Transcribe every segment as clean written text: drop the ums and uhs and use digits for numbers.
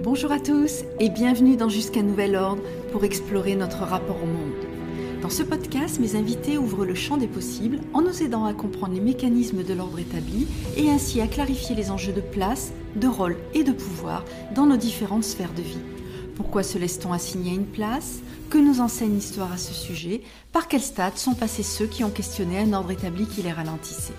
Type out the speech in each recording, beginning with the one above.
Bonjour à tous et bienvenue dans Jusqu'à nouvel ordre pour explorer notre rapport au monde. Dans ce podcast, mes invités ouvrent le champ des possibles en nous aidant à comprendre les mécanismes de l'ordre établi et ainsi à clarifier les enjeux de place, de rôle et de pouvoir dans nos différentes sphères de vie. Pourquoi se laisse-t-on assigner une place ? Que nous enseigne l'histoire à ce sujet ? Par quel stade sont passés ceux qui ont questionné un ordre établi qui les ralentissait ?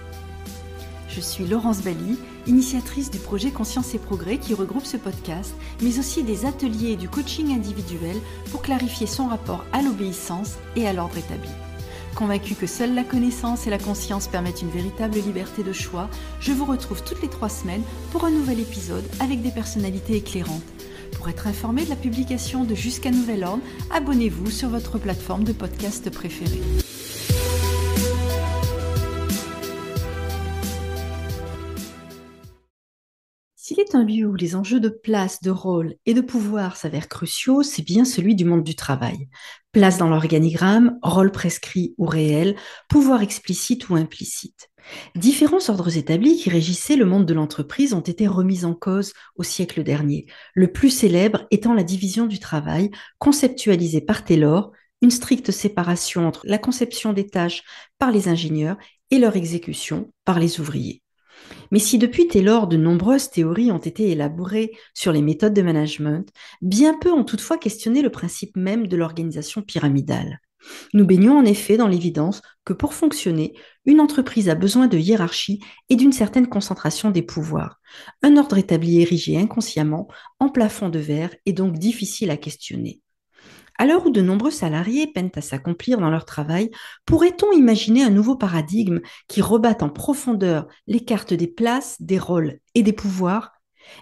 Je suis Laurence Bally, initiatrice du projet Conscience et Progrès qui regroupe ce podcast, mais aussi des ateliers et du coaching individuel pour clarifier son rapport à l'obéissance et à l'ordre établi. Convaincue que seule la connaissance et la conscience permettent une véritable liberté de choix, je vous retrouve toutes les 3 semaines pour un nouvel épisode avec des personnalités éclairantes. Pour être informé de la publication de Jusqu'à nouvel ordre, abonnez-vous sur votre plateforme de podcast préférée. S'il est un lieu où les enjeux de place, de rôle et de pouvoir s'avèrent cruciaux, c'est bien celui du monde du travail. Place dans l'organigramme, rôle prescrit ou réel, pouvoir explicite ou implicite. Différents ordres établis qui régissaient le monde de l'entreprise ont été remis en cause au siècle dernier, le plus célèbre étant la division du travail, conceptualisée par Taylor, une stricte séparation entre la conception des tâches par les ingénieurs et leur exécution par les ouvriers. Mais si depuis Taylor, de nombreuses théories ont été élaborées sur les méthodes de management, bien peu ont toutefois questionné le principe même de l'organisation pyramidale. Nous baignons en effet dans l'évidence que pour fonctionner, une entreprise a besoin de hiérarchie et d'une certaine concentration des pouvoirs. Un ordre établi érigé inconsciemment en plafond de verre est donc difficile à questionner. À l'heure où de nombreux salariés peinent à s'accomplir dans leur travail, pourrait-on imaginer un nouveau paradigme qui rebatte en profondeur les cartes des places, des rôles et des pouvoirs ?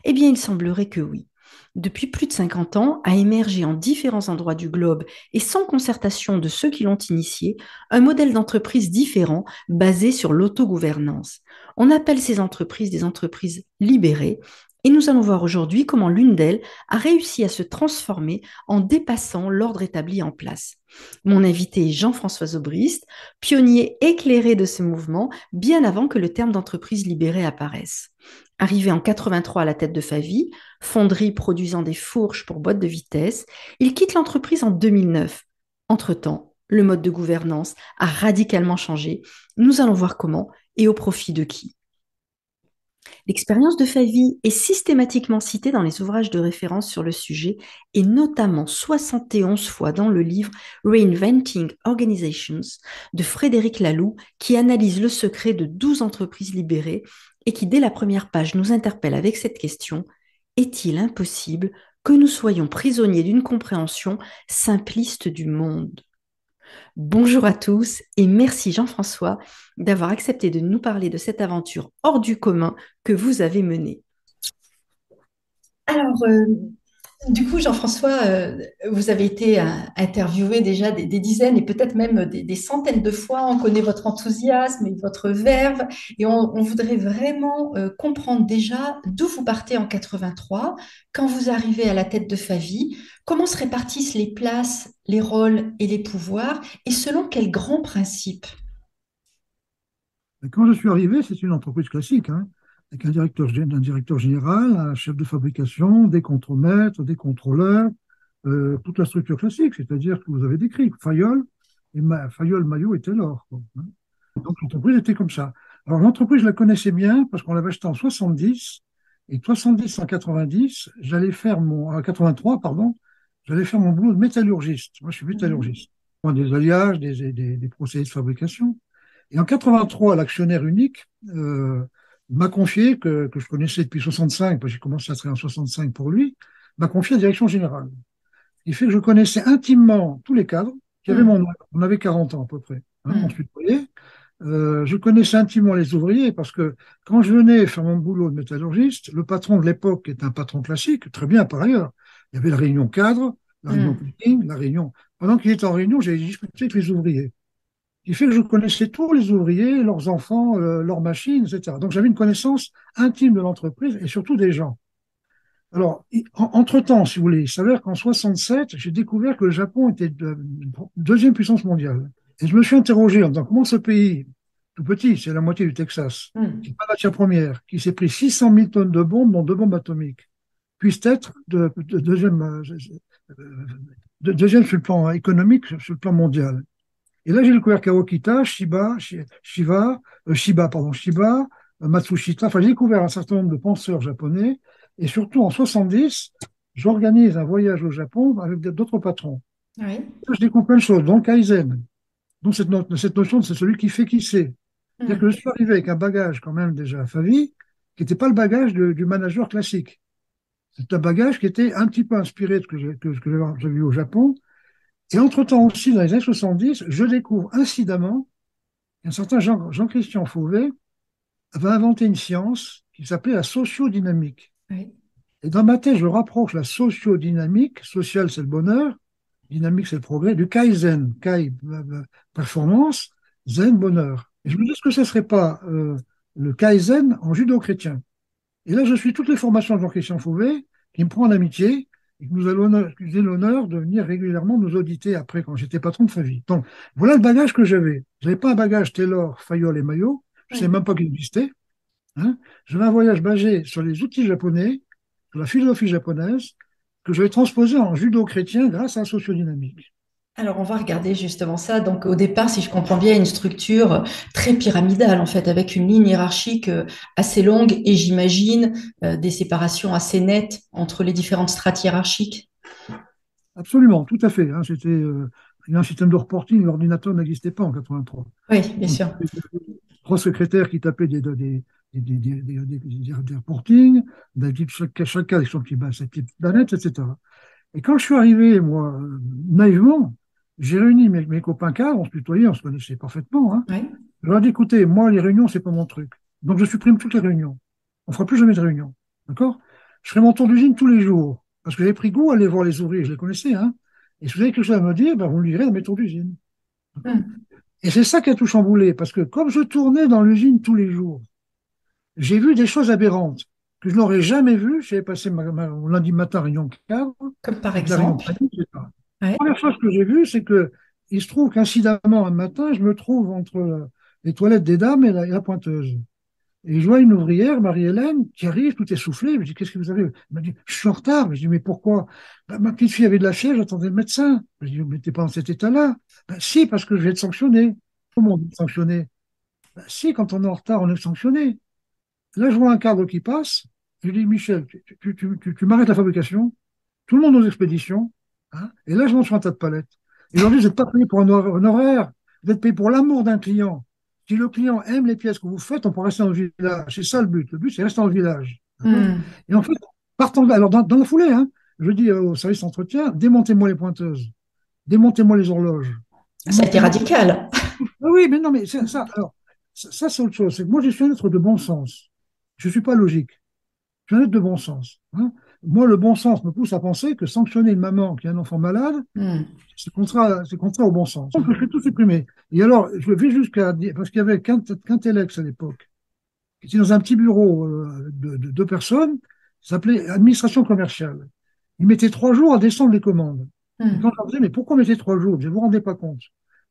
Eh bien, il semblerait que oui. Depuis plus de 50 ans, a émergé en différents endroits du globe et sans concertation de ceux qui l'ont initié, un modèle d'entreprise différent basé sur l'autogouvernance. On appelle ces entreprises des entreprises libérées et nous allons voir aujourd'hui comment l'une d'elles a réussi à se transformer en dépassant l'ordre établi en place. Mon invité est Jean-François Zobrist, pionnier éclairé de ce mouvement bien avant que le terme d'entreprise libérée apparaisse. Arrivé en 83 à la tête de Favy, fonderie produisant des fourches pour boîtes de vitesse, il quitte l'entreprise en 2009. Entre-temps, le mode de gouvernance a radicalement changé. Nous allons voir comment et au profit de qui. L'expérience de Favy est systématiquement citée dans les ouvrages de référence sur le sujet et notamment 71 fois dans le livre Reinventing Organizations de Frédéric Laloux qui analyse le secret de 12 entreprises libérées et qui dès la première page nous interpelle avec cette question: est-il impossible que nous soyons prisonniers d'une compréhension simpliste du monde ? Bonjour à tous et merci Jean-François d'avoir accepté de nous parler de cette aventure hors du commun que vous avez menée. Alors, du coup, Jean-François, vous avez été interviewé déjà des dizaines et peut-être même des centaines de fois. On connaît votre enthousiasme et votre verve et on voudrait vraiment comprendre déjà d'où vous partez en 83, quand vous arrivez à la tête de Favy, comment se répartissent les places, les rôles et les pouvoirs et selon quels grands principes? Quand je suis arrivé, c'est une entreprise classique, hein, avec un directeur général, un chef de fabrication, des contremaîtres, des contrôleurs, toute la structure classique, c'est-à-dire que vous avez décrit Fayol, et Fayol, Maillot et Taylor, quoi, hein. Donc l'entreprise était comme ça. Alors l'entreprise, je la connaissais bien parce qu'on l'avait achetée en 70, et 70 en 90, en 83, pardon, j'allais faire mon boulot de métallurgiste. Moi, je suis Mhm. métallurgiste. Moi, des alliages, des procédés de fabrication. Et en 83, l'actionnaire unique m'a confié, que je connaissais depuis 65, parce que j'ai commencé à travailler en 65 pour lui, m'a confié la direction générale. Il fait que je connaissais intimement tous les cadres qui avaient mon Mhm. âge. On avait 40 ans à peu près, hein, on se Mhm. tutoyait. Je connaissais intimement les ouvriers parce que quand je venais faire mon boulot de métallurgiste, le patron de l'époque est un patron classique, très bien par ailleurs. Il y avait la réunion cadre, la réunion Mhm. meeting, la réunion. Pendant qu'il était en réunion, j'ai discuté avec les ouvriers. Il fait que je connaissais tous les ouvriers, leurs enfants, leurs machines, etc. Donc j'avais une connaissance intime de l'entreprise et surtout des gens. Alors, entre-temps, si vous voulez, il s'avère qu'en 67, j'ai découvert que le Japon était deuxième puissance mondiale. Et je me suis interrogé en disant comment ce pays, tout petit, c'est la moitié du Texas, qui Mhm. n'a pas de matière première, qui s'est pris 600 000 tonnes de bombes, dont 2 bombes atomiques, puisse être deuxième sur le plan économique, sur le plan mondial. Et là, j'ai découvert Kawakita, Shiba, Matsushita. Enfin, j'ai découvert un certain nombre de penseurs japonais. Et surtout, en 70, j'organise un voyage au Japon avec d'autres patrons. Oui. Là, je découvre plein de choses, dont Kaizen. Donc, cette notion de c'est celui qui fait qui sait. C'est-à-dire que Hmm. je suis arrivé avec un bagage quand même déjà à Favi, qui n'était pas le bagage du manager classique. C'est un bagage qui était un petit peu inspiré de ce que j'ai vu au Japon. Et entre-temps aussi, dans les années 70, je découvre incidemment qu'un certain Jean-Christian Fauvet avait inventé une science qui s'appelait la sociodynamique. Oui. Et dans ma tête, je rapproche la sociodynamique, social c'est le bonheur, dynamique c'est le progrès, du Kaizen, performance, Zen bonheur. Et je me dis, est-ce que ce ne serait pas le Kaizen en judo-chrétien? Et là, je suis toutes les formations de Jean-Christian Fauvet, qui me prend en amitié, et que j'ai l'honneur de venir régulièrement nous auditer après, quand j'étais patron de Favi. Donc, voilà le bagage que j'avais. Je n'avais pas un bagage Taylor, Fayol et Maillot, je ne savais Oui. même pas qu'il existait. Hein. J'avais un voyage basé sur les outils japonais, sur la philosophie japonaise, que j'avais transposé en judo chrétien grâce à la sociodynamique. Alors, on va regarder justement ça. Donc, au départ, si je comprends bien, une structure très pyramidale, en fait, avec une ligne hiérarchique assez longue et j'imagine des séparations assez nettes entre les différentes strates hiérarchiques. Absolument, tout à fait. Hein. Il y a un système de reporting, l'ordinateur n'existait pas en 83. Oui, bien Donc, sûr. trois secrétaires qui tapaient des reportings, chaque cas avec son petit, sa petite planète, etc. Et quand je suis arrivé, moi, naïvement, j'ai réuni mes copains cadres, on se tutoyait, on se connaissait parfaitement. Hein. Oui. Je leur ai dit, écoutez, moi, les réunions, c'est pas mon truc. Donc, je supprime toutes les réunions. On fera plus jamais de réunions. D'accord? Je ferai mon tour d'usine tous les jours. Parce que j'ai pris goût à aller voir les ouvriers, je les connaissais. Hein. Et si vous avez quelque chose à me dire, ben, vous me lirez dans mes tours d'usine. D'accord? Hmm. Et c'est ça qui a tout chamboulé. Parce que comme je tournais dans l'usine tous les jours, j'ai vu des choses aberrantes que je n'aurais jamais vues. J'avais passé mon lundi matin réunion cadre, Comme par avec la réunion exemple. planning, etc. Ouais. La première chose que j'ai vue, c'est que il se trouve qu'incidemment, un matin, je me trouve entre les toilettes des dames et la pointeuse. Et je vois une ouvrière, Marie-Hélène, qui arrive, tout essoufflée. Je me dis, qu'est-ce que vous avez? Elle m'a dit, je suis en retard. Je dis, mais pourquoi? Ben, ma petite fille avait de la fièvre, j'attendais le médecin. Je dis, mais t'es pas dans cet état-là. Ben, si, parce que je vais être sanctionné. Comment on est sanctionné? Ben, si, quand on est en retard, on est sanctionné. Là, je vois un cadre qui passe. Je dis, Michel, tu m'arrêtes la fabrication, tout le monde aux expéditions, hein, et là, je monte sur un tas de palettes. Et aujourd'hui, vous n'êtes pas payé pour un horaire, vous êtes payé pour l'amour d'un client. Si le client aime les pièces que vous faites, on peut rester dans le village. C'est ça le but. Le but, c'est rester dans le village. D'accord. Hmm. Et en fait, partant de là, alors dans la foulée, hein, je dis au service d'entretien, démontez-moi les pointeuses, démontez-moi les horloges, Ça a été démontez-moi. radical. Ah oui, mais non, mais ça, alors, ça, c'est autre chose. C'est que moi, je suis un être de bon sens. Je ne suis pas logique. Je suis un être de bon sens. Hein. Moi, le bon sens me pousse à penser que sanctionner une maman qui a un enfant malade, Hmm. c'est contraire au bon sens. Donc, je fais tout supprimer. Et alors, je vais jusqu'à dire, parce qu'il y avait Quintelex à l'époque, qui était dans un petit bureau de deux personnes, ça s'appelait administration commerciale. Ils mettaient 3 jours à descendre les commandes. Et quand je Hmm. leur disais, mais pourquoi mettez 3 jours? Je ne vous rendez pas compte.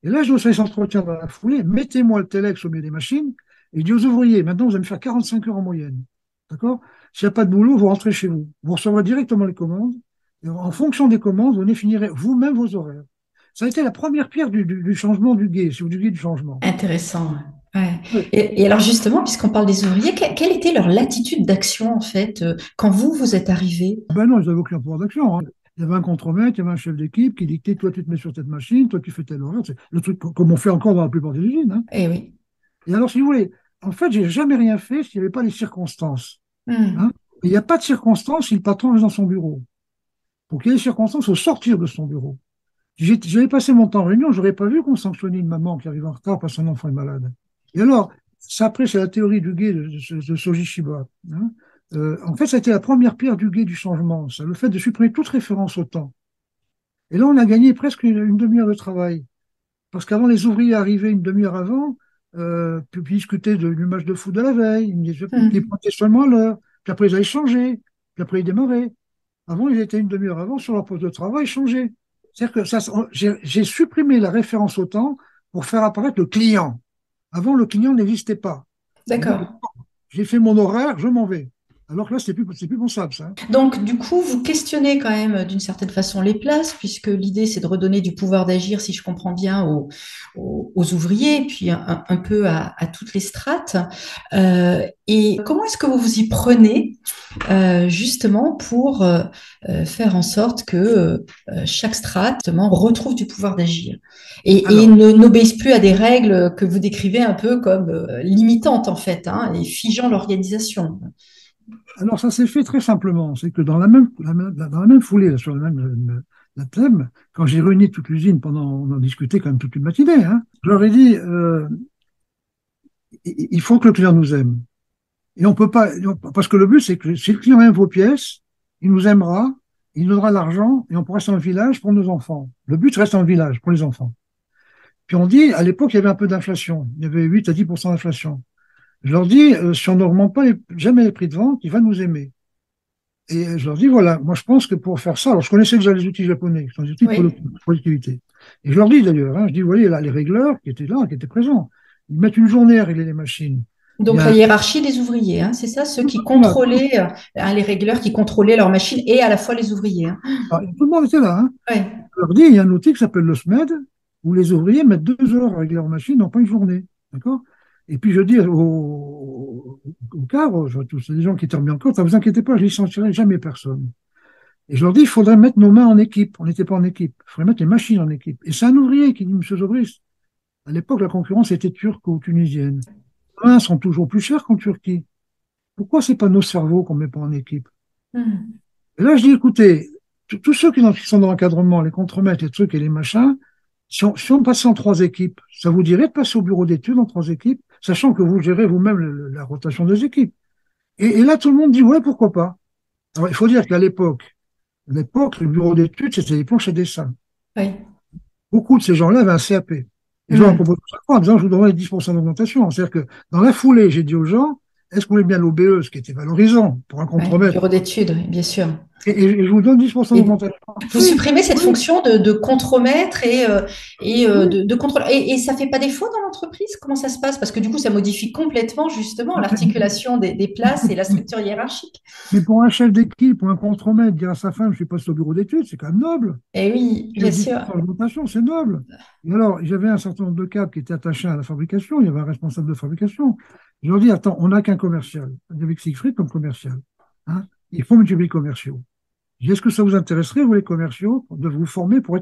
Et là, je dois s'entretien dans la foulée, mettez-moi le Telex au milieu des machines, et je dis aux ouvriers, maintenant vous allez me faire 45 heures en moyenne. D'accord? S'il n'y a pas de boulot, vous rentrez chez vous. Vous recevrez directement les commandes, et en fonction des commandes, vous définirez vous-même vos horaires. Ça a été la première pierre du changement du guet, du guet du changement. Intéressant. Ouais. Oui. Et alors justement, puisqu'on parle des ouvriers, quelle était leur latitude d'action en fait quand vous êtes arrivé? Ah ben non, ils n'avaient aucun pouvoir d'action. Hein. Il y avait un contremaître, il y avait un chef d'équipe qui dictait, toi tu te mets sur cette machine, toi tu fais tel horaire. C'est le truc comme on fait encore dans la plupart des usines. Hein. Eh oui. Et alors, si vous voulez, en fait, j'ai jamais rien fait s'il n'y avait pas les circonstances. Hein. Hmm. Et il n'y a pas de circonstances si le patron est dans son bureau. Pour qu'il y ait des circonstances, il faut sortir de son bureau. Si j'avais passé mon temps en réunion, je n'aurais pas vu qu'on sanctionnait une maman qui arrive en retard parce que son enfant est malade. Et alors, ça après, c'est la théorie du guet de Soji Shiba. Hein. En fait, ça a été la première pierre du guet du changement, ça, le fait de supprimer toute référence au temps. Et là, on a gagné presque une demi-heure de travail. Parce qu'avant, les ouvriers arrivaient une demi-heure avant, puis discutaient du match de foot de la veille, ils Hmm. pointaient seulement à l'heure, puis après ils allaient changer, puis après ils démarraient. Avant, ils étaient une demi-heure avant sur leur poste de travail, changer. C'est-à-dire que j'ai supprimé la référence au temps pour faire apparaître le client. Avant, le client n'existait pas. Donc, D'accord. j'ai fait mon horaire, je m'en vais. Alors que là, c'est plus pensable, ça. Donc, du coup, vous questionnez quand même d'une certaine façon les places, puisque l'idée, c'est de redonner du pouvoir d'agir, si je comprends bien, aux ouvriers, puis un peu à toutes les strates. Et comment est-ce que vous vous y prenez justement pour faire en sorte que chaque strate justement, retrouve du pouvoir d'agir et Alors, n'obéisse plus à des règles que vous décrivez un peu comme limitantes en fait, hein, et figeant l'organisation. alors, ça s'est fait très simplement. C'est que dans la même foulée, là, sur la thème, quand j'ai réuni toute l'usine on en discutait quand même toute une matinée, hein, je leur ai dit, il faut que le client nous aime. Et on peut pas, parce que le but, c'est que si le client aime vos pièces, il nous aimera, il nous donnera l'argent et on pourra rester dans le village pour nos enfants. Le but reste dans le village pour les enfants. Puis on dit, à l'époque, il y avait un peu d'inflation. Il y avait 8 à 10% d'inflation. Je leur dis, si on n'augmente pas jamais les prix de vente, il va nous aimer. Et je leur dis, voilà, moi je pense que pour faire ça, alors je connaissais déjà les outils japonais, qui sont des outils de Oui. productivité. Et je leur dis d'ailleurs, hein, je dis, vous voyez, là, les régleurs qui étaient présents, ils mettent une journée à régler les machines. Il y Donc la a, hiérarchie des ouvriers, hein, c'est ça, ceux qui voilà, contrôlaient, hein, les régleurs qui contrôlaient leurs machines et à la fois les ouvriers. Hein. tout le monde était là. Hein. Ouais. Je leur dis, il y a un outil qui s'appelle le SMED, où les ouvriers mettent 2 heures à régler leur machine, non pas une journée. D'accord? Et puis je dis au cadre, c'est des gens qui étaient remis en cause, ne vous inquiétez pas, je ne licencierai jamais personne. Et je leur dis, il faudrait mettre nos mains en équipe. On n'était pas en équipe. Il faudrait mettre les machines en équipe. Et c'est un ouvrier qui dit, Monsieur Zobris, à l'époque, la concurrence était turque ou tunisienne. Les mains sont toujours plus chères qu'en Turquie. Pourquoi c'est pas nos cerveaux qu'on ne met pas en équipe? Hmm. Et là, je dis, écoutez, tous ceux qui sont dans l'encadrement, les contremaîtres, les trucs et les machins, si on passait en 3 équipes, ça vous dirait de passer au bureau d'études en 3 équipes, sachant que vous gérez vous-même la rotation des équipes. Et là, tout le monde dit, ouais, pourquoi pas? Alors, il faut dire qu'à l'époque, le bureau d'études, c'était les planches à dessin. Oui. Beaucoup de ces gens-là avaient un CAP. Et je leur ai Hmm. proposé chaque fois en disant, je vous donnerai 10% d'augmentation. C'est-à-dire que dans la foulée, j'ai dit aux gens, est-ce qu'on est bien l'OBE, ce qui était valorisant pour un Ouais. contremaître, Bureau d'études, oui, bien sûr. et je vous donne 10% Et d'augmentation. vous Oui, supprimez cette oui, fonction de contremaître et oui. de contrôle. Et ça fait pas défaut dans l'entreprise? Comment ça se passe? Parce que du coup, ça modifie complètement justement l'articulation des places et la structure hiérarchique. Mais pour un chef d'équipe, pour un contremaître, dire à sa femme, je suis passé au bureau d'études, c'est quand même noble. Et oui, J'ai bien sûr. 10% d'augmentation, c'est noble. Et alors, j'avais un certain nombre de cadres qui étaient attachés à la fabrication, il y avait un responsable de fabrication. Je leur dis, attends, on n'a qu'un commercial. Il y avait que Siegfried comme commercial. Hein. Il faut multiplier les commerciaux. Je dis, est-ce que ça vous intéresserait, vous les commerciaux, de vous former pour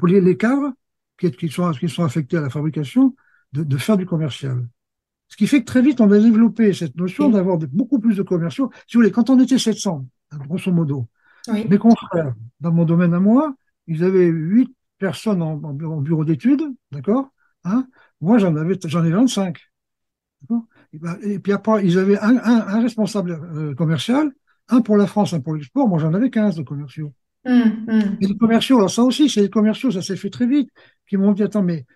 les cadres qui sont affectés à la fabrication, de faire du commercial? Ce qui fait que très vite, on a développé cette notion Et- d'avoir beaucoup plus de commerciaux. Si vous voulez, quand on était 700, hein, grosso modo, mes oui. confrères, dans mon domaine à moi, ils avaient 8 personnes en bureau d'études, d'accord? Hein. Moi, j'en ai 25. D'accord. Et puis après, ils avaient un responsable commercial, un pour la France, un pour l'export. Moi, j'en avais 15 de commerciaux. Hmm, Et hmm. les commerciaux, alors ça aussi, c'est les commerciaux, ça s'est fait très vite, qui m'ont dit, attends, mais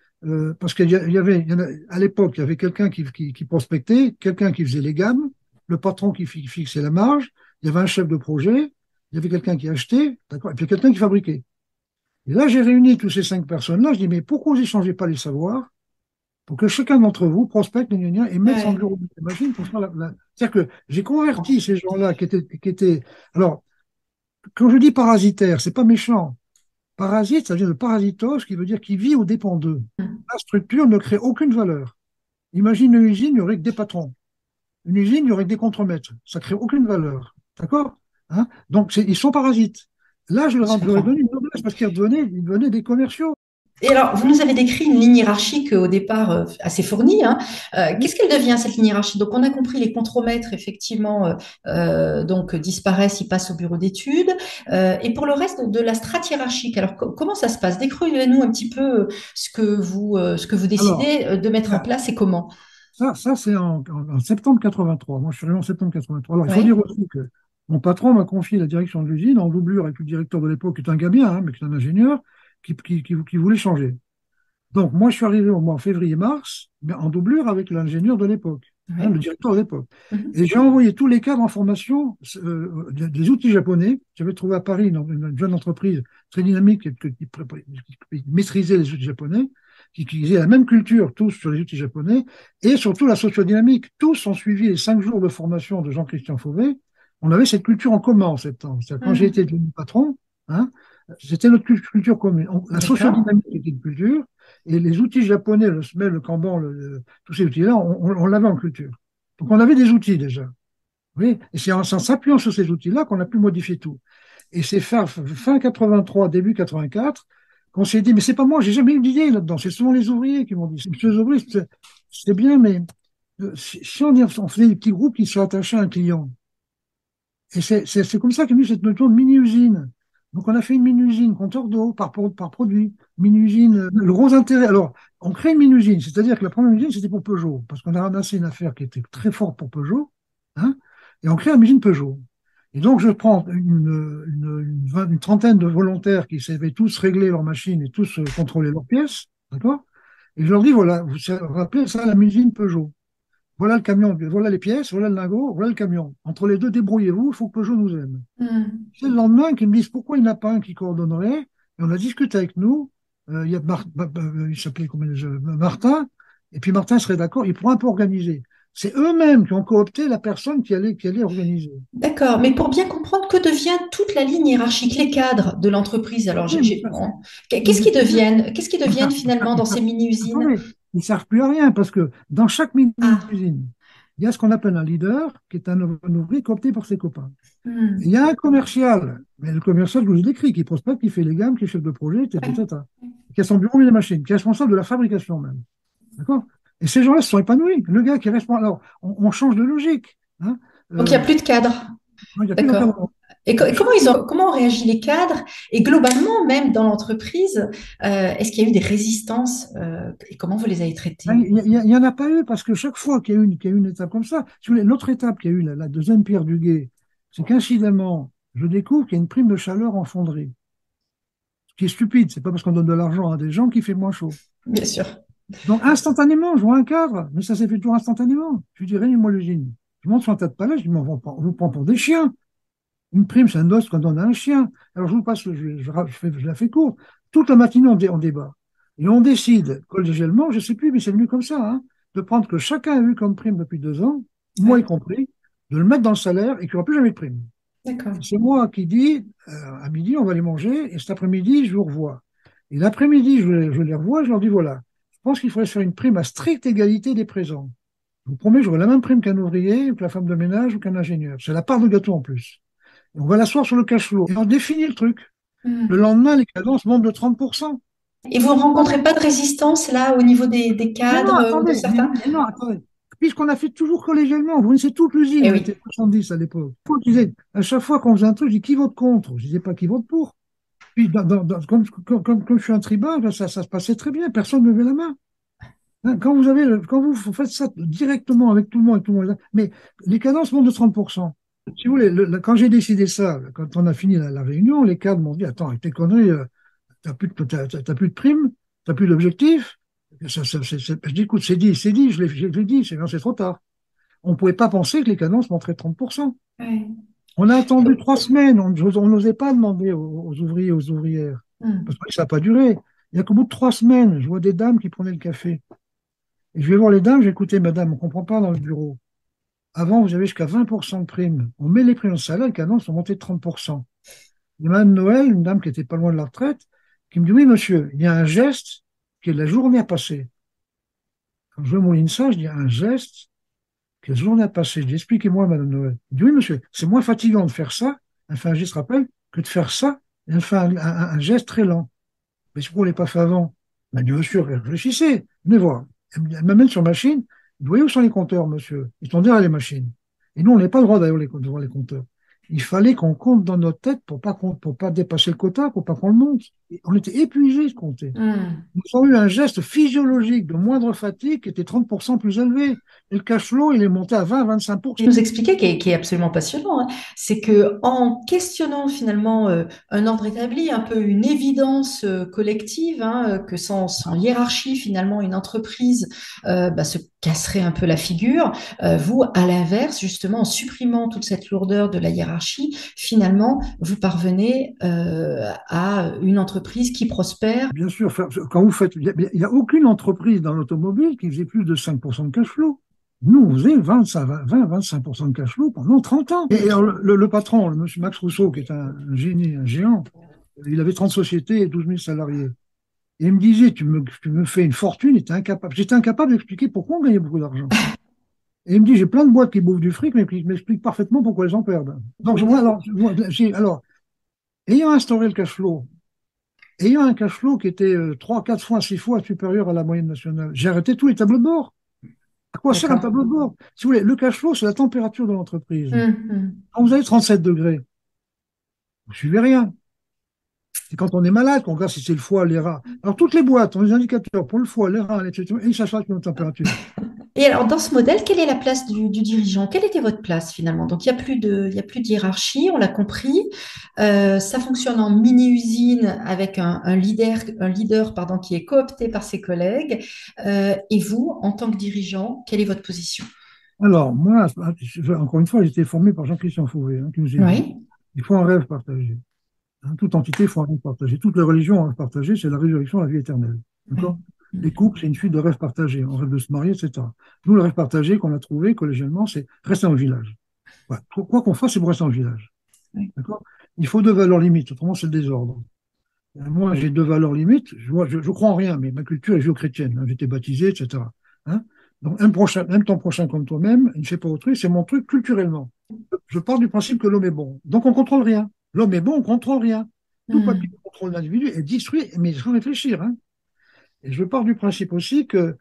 parce à l'époque, il y avait quelqu'un qui prospectait, quelqu'un qui faisait les gammes, le patron qui fixait la marge, il y avait un chef de projet, il y avait quelqu'un qui achetait, d'accord, et puis quelqu'un qui fabriquait. Et là, j'ai réuni tous ces 5 personnes-là, je dis, mais pourquoi vous n'échangez pas les savoirs pour que chacun d'entre vous prospecte, gna, gna, gna, et mette son Ouais. bureau de machine pour faire C'est-à-dire que j'ai converti ces gens-là qui étaient. Alors, quand je dis parasitaires, c'est pas méchant. Parasite, ça vient de parasitos, qui veut dire qui vit aux dépens d'eux. La structure ne crée aucune valeur. Imagine une usine, il n'y aurait que des patrons. Une usine, il n'y aurait que des contremaîtres. Ça ne crée aucune valeur. D'accord. Hein. Donc, ils sont parasites. Là, Je leur ai comprends. donné une noblesse parce qu'ils devenaient des commerciaux. Et alors, vous nous avez décrit une ligne hiérarchique au départ assez fournie. Hein. Qu'est-ce qu'elle devient, cette ligne hiérarchique? Donc, on a compris les contremaîtres, effectivement, donc disparaissent, ils passent au bureau d'études. Et pour le reste de la strate hiérarchique, alors comment ça se passe? Décrivez-nous un petit peu ce que vous Alors, décidez de mettre en ça, place et comment. ça c'est en septembre 83. Moi, je suis arrivé en septembre 83. Alors, il faut Oui, dire aussi que mon patron m'a confié la direction de l'usine en doublure avec le directeur de l'époque, qui est un gars bien, hein, mais qui est un ingénieur, qui voulait changer. Donc, moi, je suis arrivé au mois en février-mars, mais en doublure avec l'ingénieur de l'époque, hein, le oui. directeur de l'époque. Mhm. Et j'ai envoyé tous les cadres en formation des outils japonais. J'avais trouvé à Paris une jeune entreprise très dynamique qui maîtrisait les outils japonais, qui faisait la même culture, tous sur les outils japonais, et surtout la sociodynamique. Tous ont suivi les 5 jours de formation de Jean-Christian Fauvet on avait cette culture en commun en septembre. C'est-à-dire, quand j'ai été Hmm. devenu patron, hein, c'était notre culture commune. La D'accord. sociodynamique était une culture, et les outils japonais, le SMEL, le Kanban, tous ces outils-là, on l'avait en culture. Donc on avait des outils déjà. Oui, et c'est en s'appuyant sur ces outils-là qu'on a pu modifier tout. Et c'est fin 83, début 84, qu'on s'est dit, mais c'est pas moi, j'ai jamais eu d'idée là-dedans. C'est souvent les ouvriers qui m'ont dit, monsieur les ouvriers, c'est bien, mais si on faisait des petits groupes qui se rattachaient à un client, et c'est comme ça qu'est venue cette notion de mini-usine. Donc, on a fait une mini-usine, compteur d'eau par produit. Mini-usine, le gros intérêt. Alors, on crée une mini-usine, c'est-à-dire que la première usine, c'était pour Peugeot, parce qu'on a ramassé une affaire qui était très forte pour Peugeot, hein, et on crée une usine Peugeot. Et donc, je prends une trentaine de volontaires qui savaient tous régler leurs machines et tous contrôler leurs pièces, d'accord? Et je leur dis, voilà, vous rappelez ça la usine Peugeot. Voilà le camion, voilà les pièces, voilà le lingot, voilà le camion. Entre les deux, débrouillez-vous, il faut que Peugeot nous aime. Hmm. C'est le lendemain qu'ils me disent pourquoi il n'y en a pas un qui coordonnerait. Et on a discuté avec nous. Il y a il s'appelait comment déjà, Martin. Et puis Martin serait d'accord, il pourra un peu organiser. C'est eux-mêmes qui ont coopté la personne qui allait organiser. D'accord. Mais pour bien comprendre, que devient toute la ligne hiérarchique, les cadres de l'entreprise? Alors, Oui, mais ça, bon, mais qu'est-ce je qu'ils sais bien. deviennent? Qu'est-ce qu'ils Mais deviennent finalement dans ces mini-usines? attendez, ils ne servent plus à rien parce que dans chaque Ah. mini-usine, il y a ce qu'on appelle un leader qui est un ouvrier coopté par ses copains. Il Hmm. y a un commercial, mais le commercial, je vous ai décrit, qui prospecte, qui fait les gammes, qui est chef de projet, Ouais. etc. Qui a son bureau et les machines, qui est responsable de la fabrication même. D'accord? Et ces gens-là se sont épanouis. Le gars qui est responsable. Alors, on change de logique. Hein. Donc, il n'y a Euh, plus de cadres. il n'y a plus D'accord. d'encadrement. Et, Il y a plus comment comment ont réagi les cadres? Et globalement, même dans l'entreprise, est-ce qu'il y a eu des résistances et comment vous les avez traitées? il y en a pas eu parce que chaque fois qu'il y a eu une étape comme ça, si vous voulez, l'autre étape qu'il y a eu, la deuxième pierre du guet, c'est qu'incidemment, je découvre qu'il y a une prime de chaleur en fonderie. Ce qui est stupide, c'est pas parce qu'on donne de l'argent à des gens qu'il fait moins chaud. Bien sûr. Donc, instantanément, je vois un cadre, mais ça s'est fait toujours instantanément. Je lui dis, réunis-moi l'usine. Je monte sur un tas de palais, je dis, mais on vous prend pour des chiens. Une prime, c'est un os qu'on donne à un chien. Alors, je vous passe, je la fais courte. Toute la matinée, on débat. Et on décide, collégialement, je ne sais plus, mais c'est venu comme ça, hein, de prendre que chacun a eu comme prime depuis 2 ans, moi y Ouais. compris, de le mettre dans le salaire et qu'il n'y aura plus jamais de prime. D'accord. C'est moi qui dis, à midi, on va les manger, et cet après-midi, je vous revois. Et l'après-midi, je les revois, je leur dis, voilà, je pense qu'il faudrait se faire une prime à stricte égalité des présents. Je vous promets, j'aurai la même prime qu'un ouvrier, ou que la femme de ménage, ou qu'un ingénieur. C'est la part de gâteau en plus. Et on va l'asseoir sur le cash flow. Et on définit le truc. Le Hmm. lendemain, les cadences montent de 30%. Et vous ne rencontrez pas de résistance là au niveau des Mais non, cadres ou de attendez, certains? mais non, attendez. Puisqu'on a fait toujours collégialement, vous connaissez toute l'usine, Eh on oui. était 70 à l'époque. Je disais, à chaque fois qu'on faisait un truc, je dis qui vote contre? Je disais pas qui vote pour. Puis, comme je suis un tribun, ben, ça se passait très bien, personne ne levait la main. Hein, quand vous faites ça directement avec tout le monde, mais les cadences montent de 30%. Si vous voulez, quand j'ai décidé ça, quand on a fini la réunion, les cadres m'ont dit, attends, avec tes conneries, t'as plus de prime, t'as plus d'objectif. Je dis, écoute, c'est dit, je l'ai dit, c'est trop tard. On ne pouvait pas penser que les cadences monteraient de 30%. Ouais. On a attendu 3 semaines, on n'osait pas demander aux ouvriers, aux ouvrières, parce Hmm. que ça n'a pas duré. Il n'y a qu'au bout de 3 semaines, je vois des dames qui prenaient le café. Et je vais voir les dames, j'ai écouté, madame, on ne comprend pas dans le bureau. Avant, vous avez jusqu'à 20% de primes. On met les primes au salaire, les cadences sont montées de 30%. Il y a Madame Noël, une dame qui était pas loin de la retraite, qui me dit, oui, monsieur, il y a un geste qui est la journée à passer. Quand je mouline ça, je dis, un geste qui est la journée à passer. Je dis, expliquez-moi, Madame Noël. Elle dit, oui, monsieur, c'est moins fatigant de faire ça, elle fait un geste rappel, que de faire ça, et elle fait un geste très lent. Mais pourquoi on ne l'a pas fait avant? Elle dit, monsieur, réfléchissez, venez voir. Elle m'amène sur machine. Vous voyez où sont les compteurs, monsieur? Ils sont derrière les machines. Et nous, on n'a pas le droit d'aller devant les compteurs. Il fallait qu'on compte dans notre tête pour pas dépasser le quota, pour pas qu'on le monte. Et on était épuisés de compter. Hmm. Nous avons eu un geste physiologique de moindre fatigue qui était 30% plus élevé. Et le cash flow, il est monté à 20-25%. Nous expliquer qui est absolument passionnant, hein, c'est que en questionnant finalement un ordre établi, un peu une évidence collective, hein, que sans hiérarchie finalement une entreprise bah, se casserait un peu la figure. Vous, à l'inverse, justement en supprimant toute cette lourdeur de la hiérarchie, finalement vous parvenez à une entreprise qui prospère. Bien sûr, quand vous faites, il n'y a aucune entreprise dans l'automobile qui faisait plus de 5% de cash flow. Nous, on faisait 20-25% de cash flow pendant 30 ans. Et alors, le patron, le monsieur Max Rousseau, qui est un génie, un géant, il avait 30 sociétés et 12 000 salariés. Et il me disait, tu me fais une fortune, et t'es incapable. J'étais incapable d'expliquer pourquoi on gagnait beaucoup d'argent. Et il me dit, j'ai plein de boîtes qui bouffent du fric, mais qui m'expliquent parfaitement pourquoi elles en perdent. Donc, alors, ayant instauré le cash flow, ayant un cash flow qui était 3, 4 fois, 6 fois supérieur à la moyenne nationale, j'ai arrêté tous les tableaux de bord. À quoi sert un D'accord. tableau de bord? Si vous voulez, le cash flow, c'est la température de l'entreprise. Mhm. Quand vous avez 37 degrés, vous ne suivez rien. C'est quand on est malade qu'on regarde si c'est le foie, les rats. Alors, toutes les boîtes ont des indicateurs pour le foie, les rats, etc. Et ils s'achètent une température. Et alors, dans ce modèle, quelle est la place du dirigeant? Quelle était votre place finalement? Donc, il y a plus de hiérarchie, on l'a compris. Ça fonctionne en mini-usine avec un leader pardon, qui est coopté par ses collègues. Et vous, en tant que dirigeant, quelle est votre position? Alors, moi, encore une fois, j'ai été formé par Jean-Christian Fauvé, qui nous a dit, Oui. il faut un rêve partagé. Toute entité, il faut un rêve partagé. Toute les religions ont un rêve partagé, c'est la résurrection, la vie éternelle. Oui. D'accord? Les couples, c'est une suite de rêves partagés. On rêve de se marier, etc. Nous, le rêve partagé qu'on a trouvé collégialement, c'est rester dans le village. Voilà. Quoi qu'on fasse, c'est pour rester dans le village. Oui. D'accord? Il faut deux valeurs limites, autrement, c'est le désordre. Moi, j'ai deux valeurs limites. Je crois en rien, mais ma culture est judéo-chrétienne. J'étais baptisé, etc. Hein. Donc, aime ton prochain comme toi-même, ne fais pas autrui, c'est mon truc culturellement. Je pars du principe que l'homme est bon. Donc, on contrôle rien. L'homme est bon, on contrôle rien. Tout papier Hmm. de contrôle l'individu est détruit, mais sans réfléchir. Hein. Et je pars du principe aussi que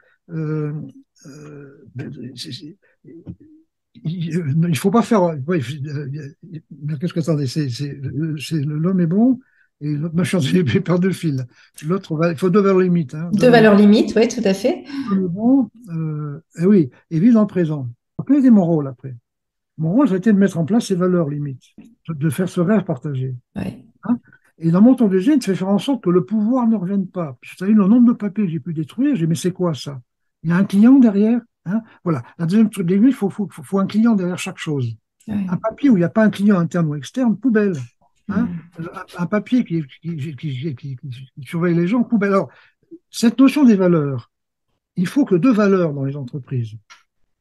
il ne faut pas faire. Ouais, qu'est-ce que attendez, l'homme est bon et l'autre machin, j'ai perdu le fil. L'autre, il faut deux valeurs limites. Hein, deux Deux valeurs valeurs limites, oui, tout à fait. l'homme est bon, et oui, et vivre dans le présent. Quel était mon rôle après? Mon rôle, ça a été de mettre en place ces valeurs limites, de faire ce rêve partagé. Oui. Hein. Et dans mon temps d'usine, c'est faire en sorte que le pouvoir ne revienne pas. Vous savez, le nombre de papiers que j'ai pu détruire, j'ai dit, mais c'est quoi ça? Il y a un client derrière. Hein. Voilà. La deuxième truc, il faut un client derrière chaque chose. Un Oui. papier où il n'y a pas un client interne ou externe, poubelle. Hein. Hmm. Un papier qui surveille les gens, poubelle. Alors, cette notion des valeurs, il faut que deux valeurs dans les entreprises.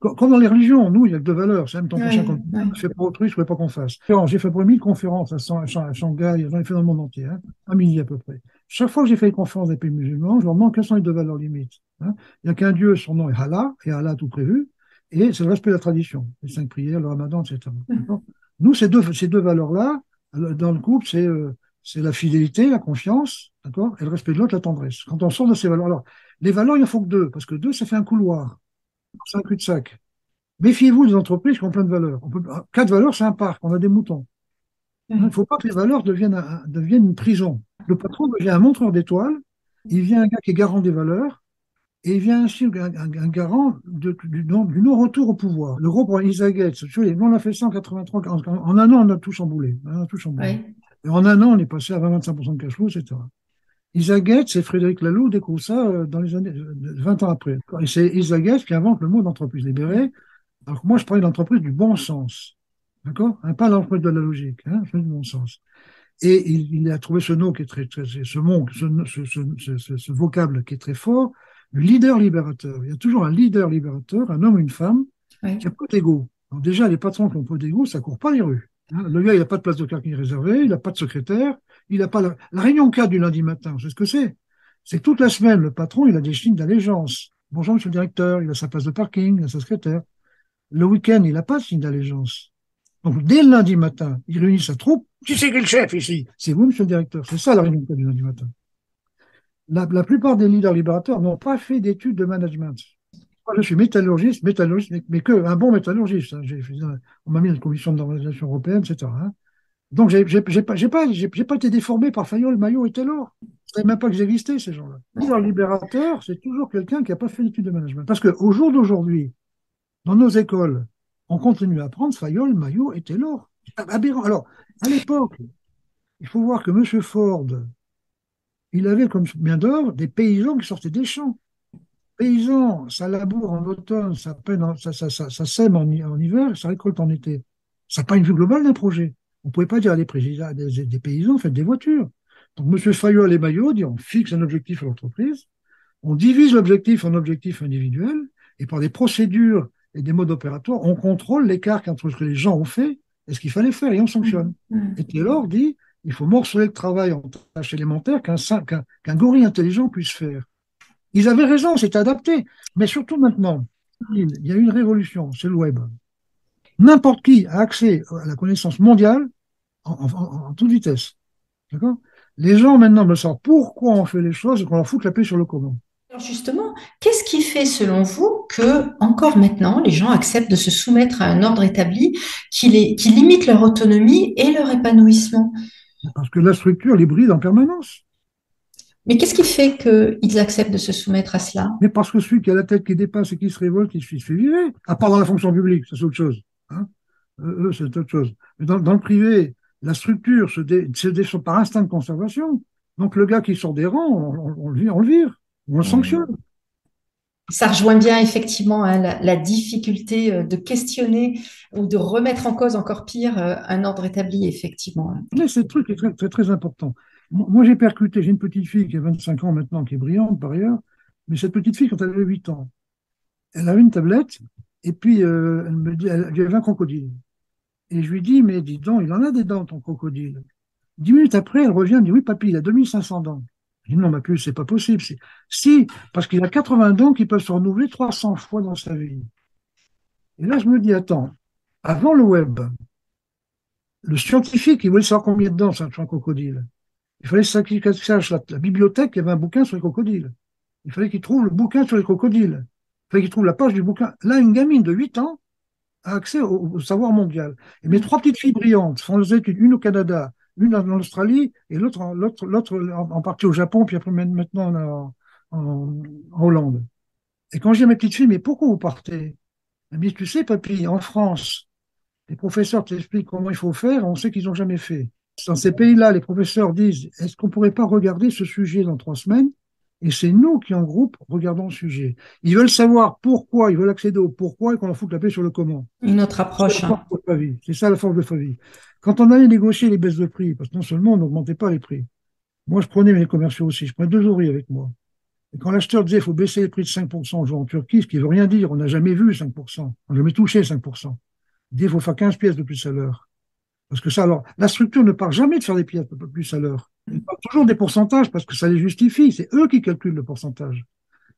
Comme dans les religions, nous, il y a que deux valeurs. C'est même ton prochain Oui. quand Oui. ne fais pas autrui, je ne pas qu'on fasse. Alors, j'ai fait pour 1000 conférences à Shanghai, j'en ai fait dans le monde entier, hein, un millier à peu près. Chaque fois que j'ai fait une conférence des pays musulmans, je leur demande quelles sont les deux valeurs limites. Hein. Il n'y a qu'un Dieu, son nom est Allah, et Allah a tout prévu, et c'est le respect de la tradition, les 5 prières, le ramadan, etc. D'accord. Nous, ces deux valeurs-là, dans le couple, c'est la fidélité, la confiance, d'accord, et le respect de l'autre, la tendresse. Quand on sort de ces valeurs, alors, les valeurs, il en faut que deux, parce que deux, ça fait un couloir, c'est un cul-de-sac. Méfiez-vous des entreprises qui ont plein de valeurs. Quatre valeurs, c'est un parc, on a des moutons. Il ne Oui. faut pas que les valeurs deviennent une prison. Le patron devient un montreur d'étoiles, il vient un gars qui est garant des valeurs, et il vient ainsi un garant du non-retour au pouvoir. Le gros pour Isaac Gates, nous on a fait 183, en un an on a tout chamboulé. On a tout chamboulé. Oui. Et en un an on est passé à 20-25% de cash flow, etc. Isaac Gates et Frédéric Laloux découvrent ça dans les années 20 ans après. Et c'est Isaac Gates qui invente le mot d'entreprise libérée. Alors que moi, je parlais d'entreprise du bon sens. D'accord. Pas l'entreprise de la logique, hein, c'est du bon sens. Et il a trouvé ce nom qui est ce mot, ce vocable qui est très fort, le leader libérateur. Il y a toujours un leader libérateur, un homme ou une femme, qui Oui. n'a pas d'ego. Alors déjà, les patrons qui ont pas d'ego, ça court pas les rues. Hein. Le gars, il n'a pas de place de parking réservée, il n'a pas de secrétaire, il n'a pas la réunion cadre du lundi matin, c'est ce que c'est. C'est que toute la semaine, le patron, il a des signes d'allégeance. Bonjour, monsieur le directeur, il a sa place de parking, il a sa secrétaire. Le week-end, il n'a pas de signe d'allégeance. Donc, dès le lundi matin, il réunit sa troupe. Qui c'est qui est le chef ici? C'est vous, monsieur le directeur. C'est ça la réunion du lundi matin. La plupart des leaders libérateurs n'ont pas fait d'études de management. Moi, je suis métallurgiste, mais que un bon métallurgiste. Hein. On m'a mis dans une commission d'organisation européenne, etc. Hein. Donc, j'ai pas été déformé par Fayol, Maillot et Taylor. Je ne savais même pas qu'ils existaient, ces gens-là. Le leader libérateur, c'est toujours quelqu'un qui n'a pas fait d'études de management. Parce qu'au jour d'aujourd'hui, dans nos écoles, on continue à apprendre Fayol, Maillot et Taylor. C'est aberrant. Alors, à l'époque, il faut voir que M. Ford, il avait comme bien d'or des paysans qui sortaient des champs. Paysans, ça laboure en automne, ça sème en hiver, ça récolte en été. Ça n'a pas une vue globale d'un projet. On ne pouvait pas dire à des paysans, faites des voitures. Donc, M. Fayol et Maillot dit on fixe un objectif à l'entreprise, on divise l'objectif en objectifs individuels, et par des procédures et des modes opératoires, on contrôle l'écart entre ce que les gens ont fait et ce qu'il fallait faire, et on sanctionne. Et Taylor dit, il faut morceler le travail en tâches élémentaires qu'un gorille intelligent puisse faire. Ils avaient raison, c'est adapté. Mais surtout maintenant, il y a une révolution, c'est le web. N'importe qui a accès à la connaissance mondiale en toute vitesse. D'accord. Les gens maintenant me savent pourquoi on fait les choses et qu'on leur fout la paix sur le comment. Alors justement, qu'est-ce qui fait, selon vous, que encore maintenant, les gens acceptent de se soumettre à un ordre établi qui limite leur autonomie et leur épanouissement? Parce que la structure les bride en permanence. Mais qu'est-ce qui fait qu'ils acceptent de se soumettre à cela? Mais parce que celui qui a la tête qui dépasse et qui se révolte, il se fait virer. À part dans la fonction publique, ça c'est autre chose. Hein. Eux, c'est autre chose. Mais dans le privé, la structure se défend par instinct de conservation. Donc le gars qui sort des rangs, on le vire, on le sanctionne. Ça rejoint bien effectivement hein, la difficulté de questionner ou de remettre en cause encore pire un ordre établi, effectivement. Mais ce truc est très, très, très important. Moi, j'ai percuté, j'ai une petite fille qui a 25 ans maintenant, qui est brillante par ailleurs, mais cette petite fille, quand elle avait 8 ans, elle avait une tablette, et puis elle me dit, il y avait un crocodile. Et je lui dis, mais dis donc, il en a des dents, ton crocodile. 10 minutes après, elle revient, elle me dit, oui, papy, il a 2500 dents. Je dis, non, ma puce, c'est pas possible. Si, parce qu'il a 80 dents qui peuvent se renouveler 300 fois dans sa vie. Et là, je me dis, attends, avant le web, le scientifique, il voulait savoir combien de dents ça un crocodile. Il fallait qu'il sache la bibliothèque, il y avait un bouquin sur les crocodiles. Il fallait qu'il trouve le bouquin sur les crocodiles. Il fallait qu'il trouve la page du bouquin. Là, une gamine de 8 ans a accès au savoir mondial. Et mes trois petites filles brillantes font des études, une au Canada, une en Australie et l'autre en partie au Japon, puis après maintenant en Hollande. Et quand je dis à mes petites filles, mais pourquoi vous partez? Elles me disent, tu sais, papy, en France, les professeurs t'expliquent comment il faut faire, on sait qu'ils n'ont jamais fait. Dans ces pays-là, les professeurs disent, est-ce qu'on ne pourrait pas regarder ce sujet dans 3 semaines? Et c'est nous qui, en groupe, regardons le sujet. Ils veulent savoir pourquoi, ils veulent accéder au pourquoi et qu'on leur fout la paix sur le comment. Une autre C'est la approche. force de Favie. C'est ça la force de Favie. Quand on allait négocier les baisses de prix, parce que non seulement on n'augmentait pas les prix, moi je prenais mes commerciaux aussi, je prenais deux ouvriers avec moi. Et quand l'acheteur disait qu'il faut baisser les prix de 5% en Turquie, ce qui ne veut rien dire, on n'a jamais vu 5%, on n'a jamais touché 5%. Il dit qu'il faut faire 15 pièces de plus à l'heure. Parce que ça, alors, la structure ne part jamais de faire des pièces de plus à l'heure. Ils parlent toujours des pourcentages parce que ça les justifie. C'est eux qui calculent le pourcentage.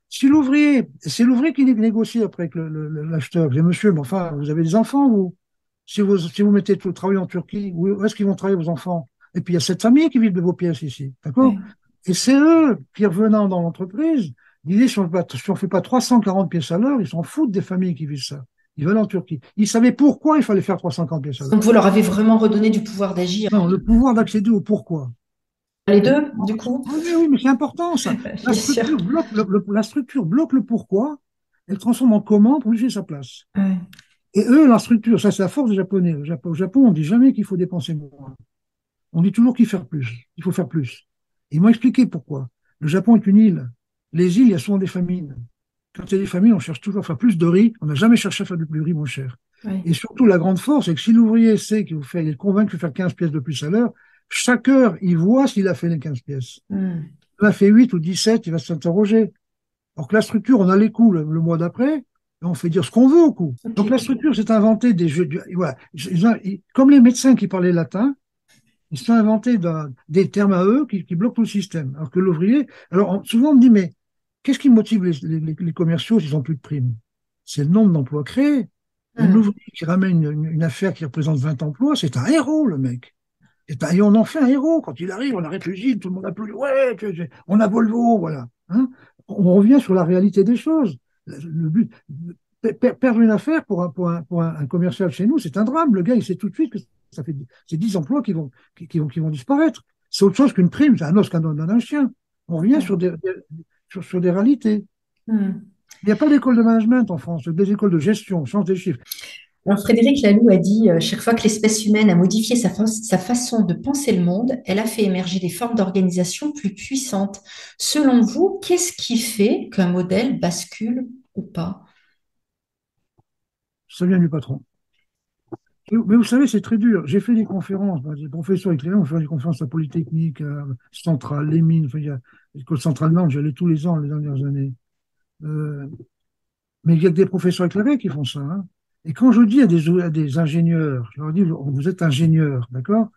Si l'ouvrier, c'est l'ouvrier qui négocie après avec l'acheteur. Je dis, monsieur, mais enfin, vous avez des enfants, vous? Si vous mettez tout le travail en Turquie, où est-ce qu'ils vont travailler vos enfants? Et puis il y a cette famille qui vit de vos pièces ici, d'accord? Oui. Et c'est eux qui, revenant dans l'entreprise, disaient, si on ne fait pas 340 pièces à l'heure, ils s'en foutent des familles qui vivent ça. Ils veulent en Turquie. Ils savaient pourquoi il fallait faire 340 pièces à l'heure. Donc vous leur avez vraiment redonné du pouvoir d'agir. Non, le pouvoir d'accéder au pourquoi. Les deux, du coup? Oui, oui, mais c'est important ça. La Bien sûr. structure bloque la structure bloque le pourquoi, elle transforme en comment pour juger sa place. Ouais. Et eux, la structure, ça c'est la force des Japonais. Au Japon, on ne dit jamais qu'il faut dépenser moins. On dit toujours qu'il faut faire plus. Il faut faire plus. Ils m'ont expliqué pourquoi. Le Japon est une île. Les îles, il y a souvent des famines. Quand il y a des famines, on cherche toujours à faire plus de riz. On n'a jamais cherché à faire du riz moins cher. Ouais. Et surtout, la grande force, c'est que si l'ouvrier sait qu'il il est convaincu de faire 15 pièces de plus à l'heure, chaque heure, il voit s'il a fait les 15 pièces. Il a fait 8 ou 17, il va s'interroger. Alors que la structure, on a les coûts le mois d'après, et on fait dire ce qu'on veut au coup. Ok. Donc la structure s'est inventée des jeux. Voilà. Comme les médecins qui parlaient latin, ils se sont inventés des termes à eux qui bloquent tout le système. Alors que l'ouvrier. Alors souvent on me dit, mais qu'est-ce qui motive les commerciaux s'ils n'ont plus de primes? C'est le nombre d'emplois créés. Un ouvrier qui ramène une affaire qui représente 20 emplois, c'est un héros, le mec. Et on en fait un héros. Quand il arrive, on arrête l'usine, tout le monde applaudit. Ouais, on a Volvo, voilà. Hein. On revient sur la réalité des choses. Le but, perdre une affaire pour un commercial chez nous, c'est un drame. Le gars, il sait tout de suite que ça fait c'est 10 emplois qui vont disparaître. C'est autre chose qu'une prime, c'est un os qu'un donne un chien. On revient sur des réalités. Hmm. Il n'y a pas d'école de management en France, des écoles de gestion, on change des chiffres. Alors, Frédéric Laloux a dit, chaque fois que l'espèce humaine a modifié sa façon de penser le monde, elle a fait émerger des formes d'organisation plus puissantes. Selon vous, qu'est-ce qui fait qu'un modèle bascule ou pas? Ça vient du patron. Mais vous savez, c'est très dur. J'ai fait des conférences, des professeurs éclairés ont fait des conférences à Polytechnique, Centrale, les mines, enfin, il y a l'école centrale Nantes, j'y allais tous les ans les dernières années. Euh, Mais il y a que des professeurs éclairés qui font ça, hein. Et quand je dis à des ingénieurs, je leur dis, vous êtes ingénieur, d'accord?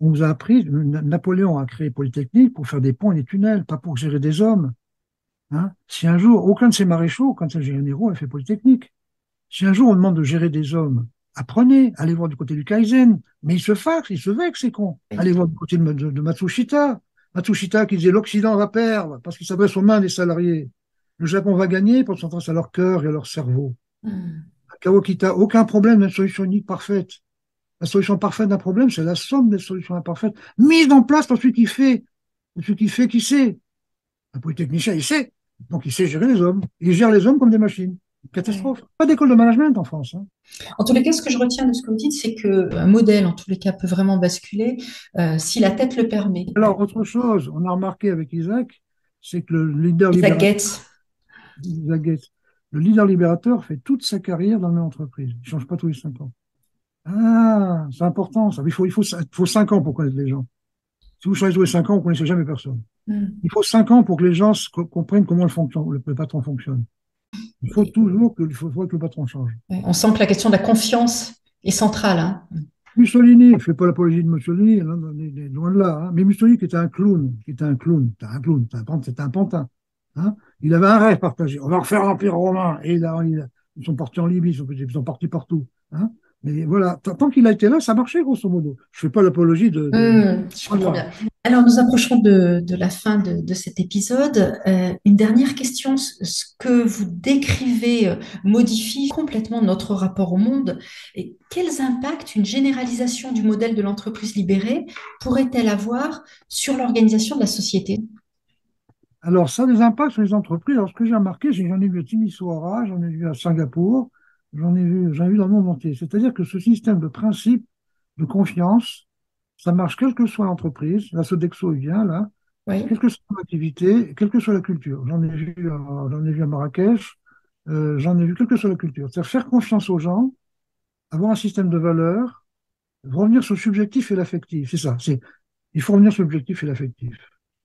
On vous a appris, Napoléon a créé Polytechnique pour faire des ponts et des tunnels, pas pour gérer des hommes, hein. Si un jour, aucun de ces maréchaux, aucun de ces généraux a fait Polytechnique. Si un jour on demande de gérer des hommes, apprenez, allez voir du côté du Kaizen, mais ils se vexent, ces cons. Allez voir du côté de Matsushita. Matsushita qui disait l'Occident va perdre parce qu'il s'adresse aux mains des salariés. Le Japon va gagner parce qu'on s'adresse à leur cœur et à leur cerveau. Hmm. Kawakita, aucun problème d'une solution unique parfaite. La solution parfaite d'un problème, c'est la somme des solutions imparfaites mises en place par celui qui fait. Celui qui fait, qui sait. Un polytechnicien, il sait. Donc, il sait gérer les hommes. Il gère les hommes comme des machines. Ouais. Catastrophe. Pas d'école de management en France, hein. En tous les cas, ce que je retiens de ce que vous dites, c'est qu'un modèle, en tous les cas, peut vraiment basculer si la tête le permet. Alors, autre chose, on a remarqué avec Isaac, c'est que le leader Isaac libérateur, Getz. Isaac Gates, le leader libérateur fait toute sa carrière dans la même entreprise. Il ne change pas tous les 5 ans. Ah, c'est important, ça. Il faut 5 ans pour connaître les gens. Si vous changez tous les 5 ans, vous ne connaissez jamais personne. Hmm. Il faut 5 ans pour que les gens comprennent comment le patron fonctionne. Il faut toujours faut que le patron change. Ouais, on sent que la question de la confiance est centrale, hein. Mussolini, je ne fais pas l'apologie de Mussolini, hein, loin de là, hein. Mais Mussolini qui était un clown, c'était un pantin, hein. Il avait un rêve partagé. On va refaire l'Empire romain. Et là, ils sont partis en Libye, ils sont partis partout, hein. Mais voilà, tant qu'il a été là, ça marchait grosso modo. Je ne fais pas l'apologie Je loin de comprends là. bien. Alors, nous approchons de la fin de cet épisode. Une dernière question. Ce que vous décrivez modifie complètement notre rapport au monde. Et quels impacts une généralisation du modèle de l'entreprise libérée pourrait-elle avoir sur l'organisation de la société? Alors, ça a des impacts sur les entreprises. Alors, ce que j'ai remarqué, c'est que j'en ai vu à Timisoara, j'en ai vu à Singapour, j'en ai vu dans le monde entier. C'est-à-dire que ce système de principe de confiance, ça marche quelle que soit l'entreprise. La Sodexo, il vient là, Oui. quelle que soit l'activité, quelle que soit la culture. J'en ai vu à Marrakech, j'en ai vu quelle que soit la culture. C'est-à-dire faire confiance aux gens, avoir un système de valeurs, revenir sur le subjectif et l'affectif. C'est ça. Il faut revenir sur l'objectif et l'affectif,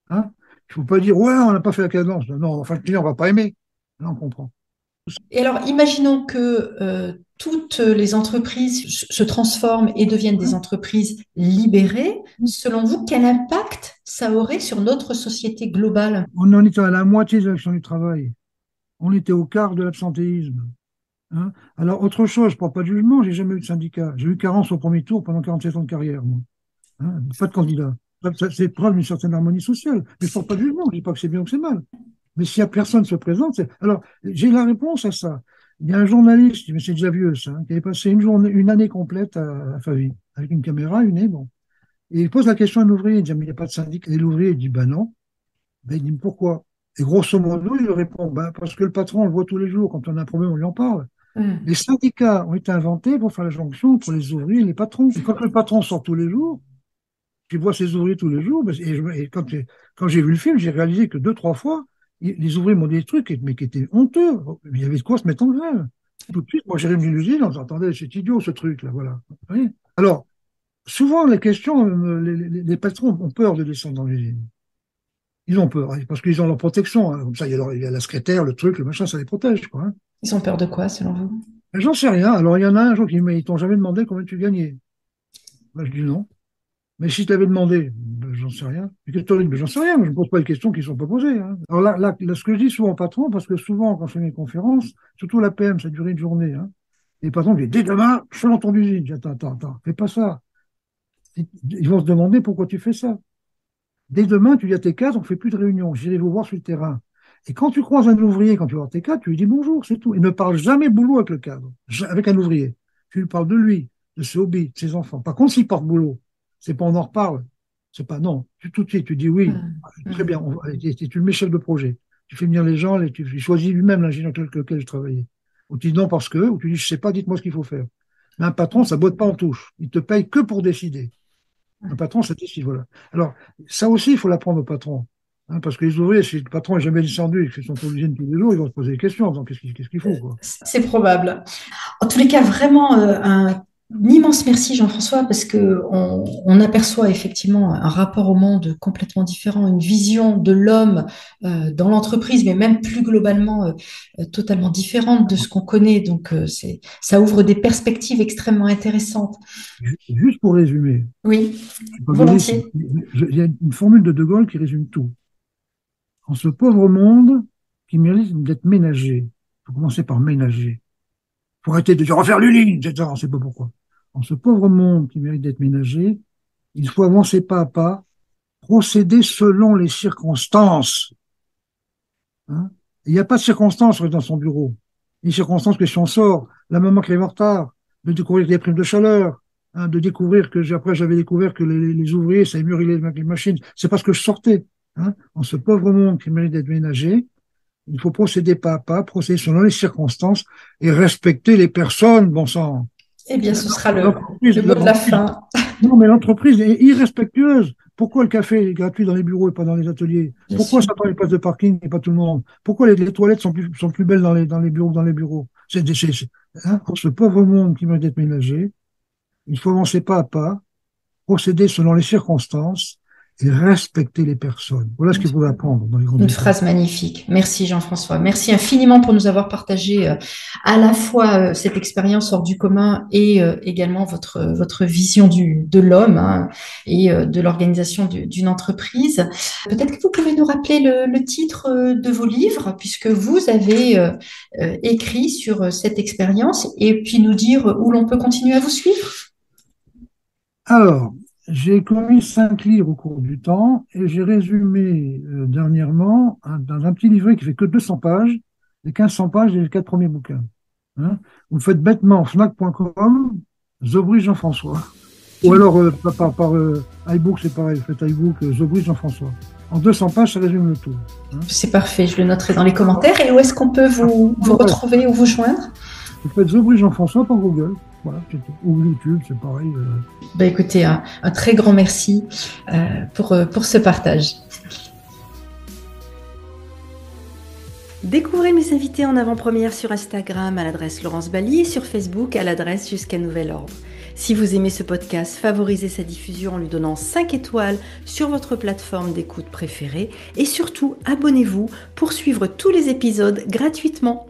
hein. Il ne faut pas dire, ouais, on n'a pas fait la cadence. Non, enfin, le client ne va pas aimer. Là, on comprend. Et alors, imaginons que toutes les entreprises se transforment et deviennent des entreprises libérées. Selon vous, quel impact ça aurait sur notre société globale? On en était à la moitié de l'action du travail. On était au quart de l'absentéisme, hein. Alors, autre chose, je ne prends pas de jugement, j'ai jamais eu de syndicat. J'ai eu carence au premier tour pendant 47 ans de carrière, moi, hein. Pas de candidat. C'est preuve d'une certaine harmonie sociale. Mais je ne porte pas de jugement, je ne dis pas que c'est bien ou que c'est mal. Mais s'il n'y a personne qui se présente, alors j'ai la réponse à ça. Il y a un journaliste, mais c'est déjà vieux ça, hein, qui avait passé une année complète à Favy, avec une caméra, une nez, bon. Et il pose la question à un ouvrier, il dit, mais il n'y a pas de syndicat. Et l'ouvrier dit, ben non. Ben, il dit, mais pourquoi? Et grosso modo, il répond, ben, parce que le patron, on le voit tous les jours, quand on a un problème, on lui en parle. Hmm. Les syndicats ont été inventés pour faire la jonction entre les ouvriers et les patrons. Et quand le patron sort tous les jours, tu vois ces ouvriers tous les jours, ben, et quand j'ai vu le film, j'ai réalisé que deux, trois fois, les ouvriers m'ont dit des trucs mais qui étaient honteux. Il y avait de quoi se mettre en grève. Tout de suite, moi, j'ai remis l'usine, on s'entendait, c'est idiot ce truc-là, voilà. Vous voyez. Alors, souvent, les questions, les patrons ont peur de descendre dans l'usine. Ils ont peur, hein, parce qu'ils ont leur protection, hein. Comme ça, il y a la secrétaire, le truc, le machin, ça les protège, quoi, hein. Ils ont peur de quoi, selon vous? Mais j'en sais rien. Alors, il y en a un jour qui dit, mais ils t'ont jamais demandé combien tu gagnais. Moi, je dis non. Mais si je t'avais demandé, ben, j'en sais rien. Mais qu'est-ce que tu dis? Ben, j'en sais rien, je ne pose pas les questions qui ne sont pas posées, hein. Alors là, ce que je dis souvent au patron, parce que souvent, quand je fais mes conférences, surtout la PM, ça dure une journée, hein, les patrons disent, dès demain, je suis dans ton usine. Je dis, attends, fais pas ça. Ils vont se demander pourquoi tu fais ça. Dès demain, tu dis à tes cadres, on ne fait plus de réunions, j'irai vous voir sur le terrain. Et quand tu croises un ouvrier, quand tu vas voir tes cadres, tu lui dis bonjour, c'est tout. Et ne parle jamais boulot avec le cadre, avec un ouvrier. Tu lui parles de lui, de ses hobbies, de ses enfants. Par contre, s'il porte boulot, c'est pas on en reparle. C'est pas non. Tout de suite, tu dis oui, Hmm. très Hmm. bien, tu le mets chef de projet. Tu fais venir les gens, tu choisis lui-même l'ingénieur avec lequel je travaillais. Ou tu dis non parce que, ou tu dis je sais pas, dites-moi ce qu'il faut faire. Mais un patron, ça botte pas en touche. Il te paye que pour décider. Un patron, ça décide, voilà. Alors, ça aussi, il faut l'apprendre aux patrons, hein, parce que les ouvriers, si le patron n'est jamais descendu et qu'ils sont pour l'usine tous les jours, ils vont se poser des questions. Donc, qu'est-ce qu'il faut, quoi. C'est probable. En tous les cas, vraiment un Un immense merci Jean-François parce que on aperçoit effectivement un rapport au monde complètement différent, une vision de l'homme dans l'entreprise, mais même plus globalement totalement différente de ce qu'on connaît. Donc ça ouvre des perspectives extrêmement intéressantes. Juste pour résumer, Oui, je suis pas gaulliste, volontiers. il y a une formule de De Gaulle qui résume tout. En ce pauvre monde qui mérite d'être ménagé, il faut commencer par ménager. Il faut arrêter de dire refaire l'Uline, etc. On ne sait pas pourquoi. En ce pauvre monde qui mérite d'être ménagé, il faut avancer pas à pas, procéder selon les circonstances. Hein. Il n'y a pas de circonstances dans son bureau. Les circonstances que si on sort, la maman qui arrive en retard, de découvrir des primes de chaleur, hein, de découvrir que après j'avais découvert que les ouvriers savaient mûrir les machines, c'est parce que je sortais. Hein. En ce pauvre monde qui mérite d'être ménagé, il faut procéder pas à pas, procéder selon les circonstances et respecter les personnes, bon sang. Eh bien, ce sera L'entreprise, le mot de la fin. non, mais l'entreprise est irrespectueuse. Pourquoi le café est gratuit dans les bureaux et pas dans les ateliers? Bien Pourquoi sûr. ça prend les places de parking et pas tout le monde? Pourquoi les toilettes sont plus belles dans les bureaux que dans les bureaux? Hein, pour ce pauvre monde qui mérite d'être ménagé, il faut avancer pas à pas, procéder selon les circonstances et respecter les personnes. Voilà ce qu'il faut apprendre dans les grandes Une écoles. phrase magnifique. Merci Jean-François. Merci infiniment pour nous avoir partagé à la fois cette expérience hors du commun et également votre vision de l'homme hein, et de l'organisation d'une entreprise. Peut-être que vous pouvez nous rappeler le titre de vos livres, puisque vous avez écrit sur cette expérience, et puis nous dire où l'on peut continuer à vous suivre. Alors, j'ai commis 5 livres au cours du temps et j'ai résumé dernièrement dans un petit livret qui fait que 200 pages, les 1500 pages et les 4 premiers bouquins. Hein. Vous faites bêtement fnac.com, Zobry Jean-François. Ou alors iBook, c'est pareil, vous faites iBook, Zobry Jean-François. En 200 pages, ça résume le tout. Hein. C'est parfait, je le noterai dans les commentaires. Et où est-ce qu'on peut vous Ouais, retrouver ou vous joindre? vous faites Zobry Jean-François par Google. Voilà, c'est tout. Ou YouTube, c'est pareil. Bah, écoutez, un très grand merci pour ce partage. Découvrez mes invités en avant-première sur Instagram à l'adresse Laurence Bali et sur Facebook à l'adresse Jusqu'à Nouvel Ordre. Si vous aimez ce podcast, favorisez sa diffusion en lui donnant 5 étoiles sur votre plateforme d'écoute préférée et surtout abonnez-vous pour suivre tous les épisodes gratuitement.